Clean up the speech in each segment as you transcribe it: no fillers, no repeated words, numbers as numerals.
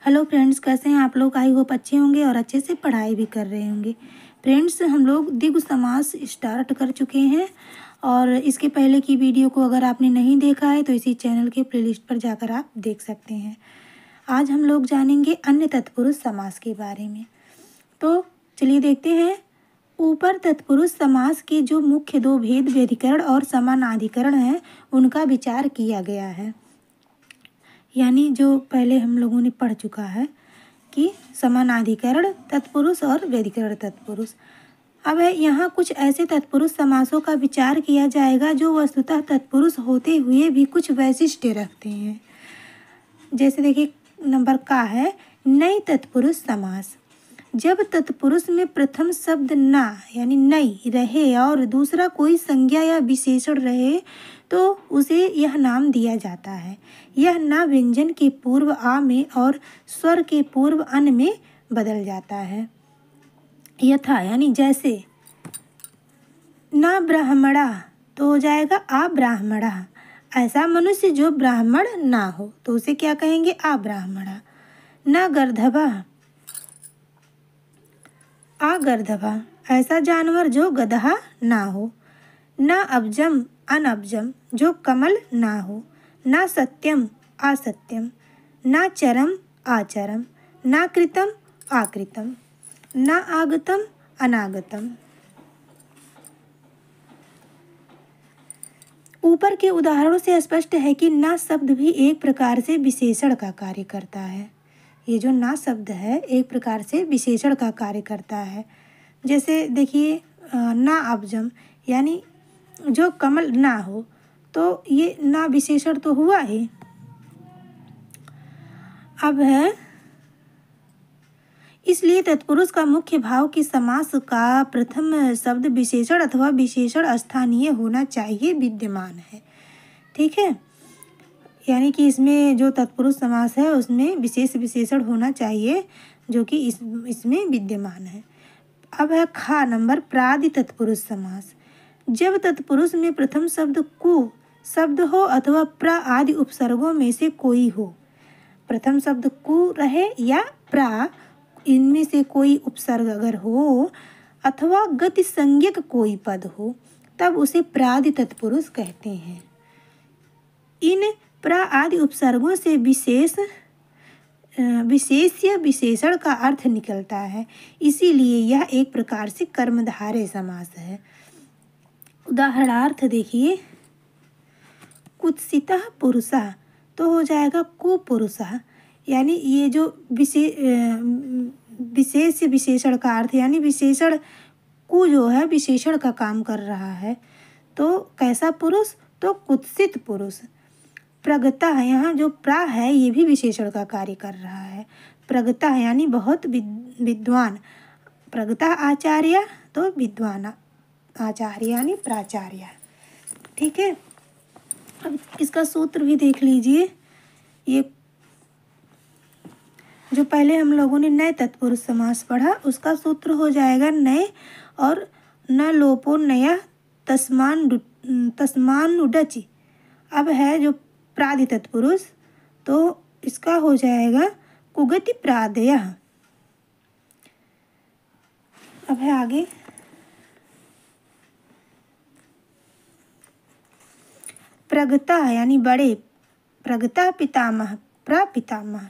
Hello friends, कैसे हैं आप लोग। आई होप अच्छे होंगे और अच्छे से पढ़ाई भी कर रहे होंगे। फ्रेंड्स, हम लोग द्विगु समास स्टार्ट कर चुके हैं और इसके पहले की वीडियो को अगर आपने नहीं देखा है तो इसी चैनल के प्लेलिस्ट पर जाकर आप देख सकते हैं। आज हम लोग जानेंगे अन्य तत्पुरुष समास के बारे में। तो चलिए देखते हैं। ऊपर तत्पुरुष समास के जो मुख्य दो भेद व्यधिकरण और समानाधिकरण हैं उनका विचार किया गया है। यानी जो पहले हम लोगों ने पढ़ चुका है कि समानाधिकरण तत्पुरुष और व्यधिकरण तत्पुरुष। अब है यहाँ कुछ ऐसे तत्पुरुष समासों का विचार किया जाएगा जो वस्तुतः तत्पुरुष होते हुए भी कुछ वैशिष्ट्य रखते हैं। जैसे देखिए नंबर का है नई तत्पुरुष समास। जब तत्पुरुष में प्रथम शब्द ना यानी नई रहे और दूसरा कोई संज्ञा या विशेषण रहे तो उसे यह नाम दिया जाता है। यह ना व्यंजन के पूर्व आ में और स्वर के पूर्व अन में बदल जाता है। यथा यानी जैसे ना ब्राह्मणा तो हो जाएगा आ ब्राह्मणा। ऐसा मनुष्य जो ब्राह्मण ना हो तो उसे क्या कहेंगे, आ ब्राह्मणा। ना गर्दभा आ गर्दभा। ऐसा जानवर जो गदहा ना हो। ना अब्जम अनब्जम जो कमल ना हो। ना सत्यम असत्यम। ना चरम आचरम। ना कृतम आकृतम। ना आगतम अनागतम। ऊपर के उदाहरणों से स्पष्ट है कि ना शब्द भी एक प्रकार से विशेषण का कार्य करता है। ये जो ना शब्द है एक प्रकार से विशेषण का कार्य करता है। जैसे देखिए ना अब्जम यानी जो कमल ना हो तो ये ना विशेषण तो हुआ ही। अब है इसलिए तत्पुरुष का मुख्य भाव कि समास का प्रथम शब्द विशेषण अथवा विशेषण स्थानीय होना चाहिए विद्यमान है। ठीक है, यानी कि इसमें जो तत्पुरुष समास है उसमें विशेष विशेषण होना चाहिए जो कि इसमें विद्यमान है। अब है खा नंबर प्रादि तत्पुरुष समास। जब तत्पुरुष में प्रथम शब्द कु शब्द हो अथवा प्र आदि उपसर्गों में से कोई हो। प्रथम शब्द कु रहे या प्रा इनमें से कोई उपसर्ग अगर हो अथवा गति संज्ञक कोई पद हो तब उसे प्रादि तत्पुरुष कहते हैं। इन प्र आदि उपसर्गों से विशेष्य विशेषण का अर्थ निकलता है। इसीलिए यह एक प्रकार से कर्मधारय समास है। उदाहरणार्थ देखिए कुत्सितः पुरुषः तो हो जाएगा कुपुरुषः। यानी ये जो विशेष विशेषण का अर्थ यानी विशेषण कु जो है विशेषण का काम कर रहा है तो कैसा पुरुष, तो कुत्सित पुरुष। प्रगतः यहाँ जो प्रा है ये भी विशेषण का कार्य कर रहा है। प्रगतः यानी बहुत विद्वान। प्रगतः आचार्य तो विद्वान आचार्य यानी प्राचार्य। ठीक है, अब इसका सूत्र भी देख लीजिए। ये जो पहले हम लोगों ने नए तत्पुरुष समास पढ़ा उसका सूत्र हो जाएगा नए और न लोपो नया तस्मानुडचि। अब है जो प्रादि तत्पुरुष तो इसका हो जाएगा कुगति प्रादय। अब है आगे प्रगतः यानी बड़े। प्रगतः पितामह प्रपितामह।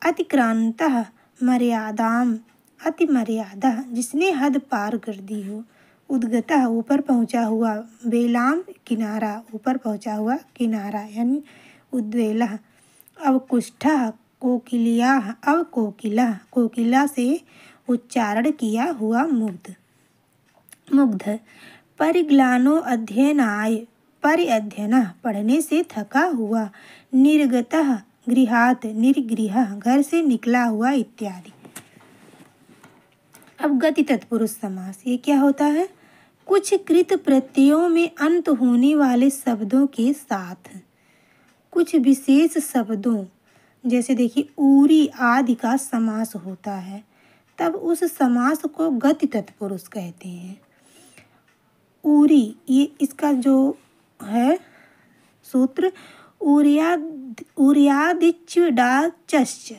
अतिक्रांतः मर्यादाम अति मर्यादा जिसने हद पार कर दी हो। उद्गतः ऊपर पहुँचा हुआ। बेलाम किनारा ऊपर पहुँचा हुआ किनारा यानी उद्वेलः। अवकुष्ठः कोकिलियाः अवकोकिला कोकिला से उच्चारण किया हुआ मुग्ध। परिग्लानो अध्ययनाय परिअध्ययन पढ़ने से थका हुआ। निर्गतः गृहात् निर्गृह घर से निकला हुआ इत्यादि। अब गति तत्पुरुष समास ये क्या होता है, कुछ कृत प्रत्ययों में अंत होने वाले शब्दों के साथ कुछ विशेष शब्दों जैसे देखिए उरी आदि का समास होता है तब उस समास को गति तत्पुरुष कहते हैं। उरी ये इसका जो है सूत्र उर्यादिच्युडाचश्च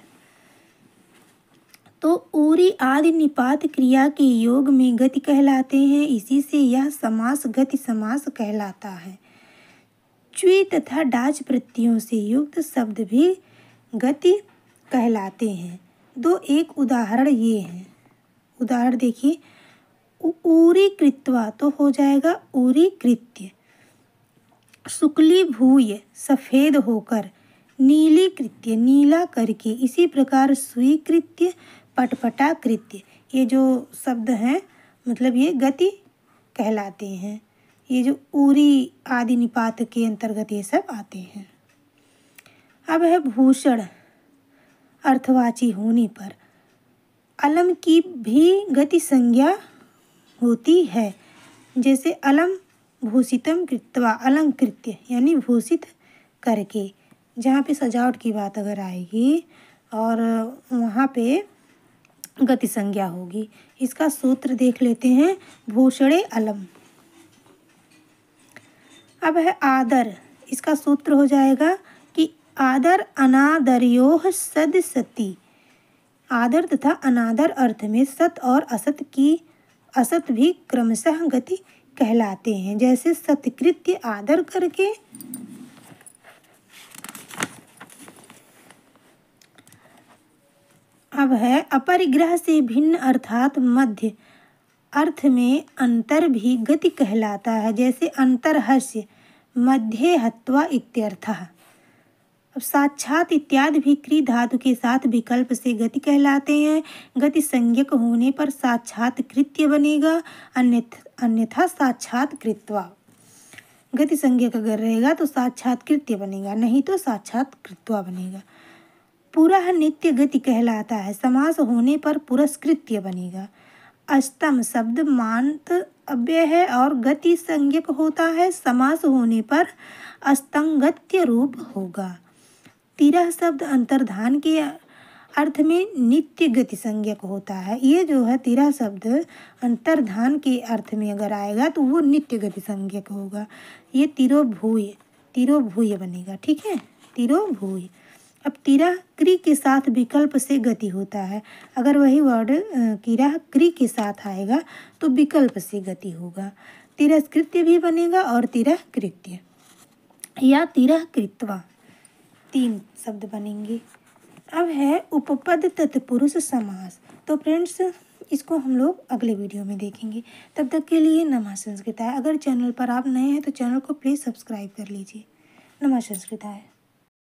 तो ऊरी आदि निपात क्रिया के योग में गति कहलाते हैं। इसी से यह समास गति समास कहलाता है। च्वी तथा डाच प्रत्ययों से युक्त शब्द भी गति कहलाते हैं। दो एक उदाहरण ये हैं। उदाहरण देखिए, ऊरी कृत्वा तो हो जाएगा ऊरी कृत्य। शुक्ली भूय सफ़ेद होकर। नीली कृत्य नीला करके। इसी प्रकार स्वीकृत्य पटपटा कृत्य, ये जो शब्द हैं मतलब ये गति कहलाते हैं। ये जो ऊरी आदि निपात के अंतर्गत ये सब आते हैं। अब है भूषण अर्थवाची होने पर अलम की भी गति संज्ञा होती है। जैसे अलम भूषितम कृत्वा अलंकृत्य यानी भूषित करके। जहाँ पे सजावट की बात अगर आएगी और वहाँ पे गति संज्ञा होगी। इसका सूत्र देख लेते हैं, भूषणे अलम। अब है आदर। इसका सूत्र हो जाएगा कि आदर अनादरयोः सद सति। आदर तथा अनादर अर्थ में सत और असत भी क्रमशः गति कहलाते हैं। जैसे सत्कृत्य आदर करके। अब है अपरिग्रह से भिन्न अर्थात मध्य अर्थ में अंतर भी गति कहलाता है। जैसे अंतर्हस्य मध्ये हत्वा इत्यर्थः। अब साक्षात इत्यादि भी क्री धातु के साथ विकल्प से गति कहलाते हैं। गति संज्ञक होने पर साक्षात कृत्य बनेगा, अन्यथा साक्षात कृत्वा। गति संज्ञक अगर रहेगा तो साक्षात कृत्य बनेगा, नहीं तो साक्षात कृत्वा बनेगा। पुरः नित्य गति कहलाता है। समास होने पर पुरस्कृत्य बनेगा। अष्टम शब्द मांत अव्यय है और गति संज्ञक होता है। समास होने पर अस्तंगत्य रूप होगा। तिरह शब्द अंतर्धान के अर्थ में नित्य गति संज्ञक होता है। ये जो है तिरह शब्द अंतर्धान के अर्थ में अगर आएगा तो वो नित्य गति संज्ञक होगा। ये तिरोभूय बनेगा। ठीक है, तिरोभूय। अब तिरह क्री के साथ विकल्प से गति होता है। अगर वही वर्ड किरह क्री के साथ आएगा तो विकल्प से गति होगा। तिरस्कृत्य भी बनेगा और तिरह कृत्य या तिरह कृत्वा, तीन शब्द बनेंगे। अब है उपपद तत्पुरुष समास। तो फ्रेंड्स इसको हम लोग अगले वीडियो में देखेंगे। तब तक के लिए नमः संस्कृताय। अगर चैनल पर आप नए हैं तो चैनल को प्लीज़ सब्सक्राइब कर लीजिए। नमः संस्कृताय।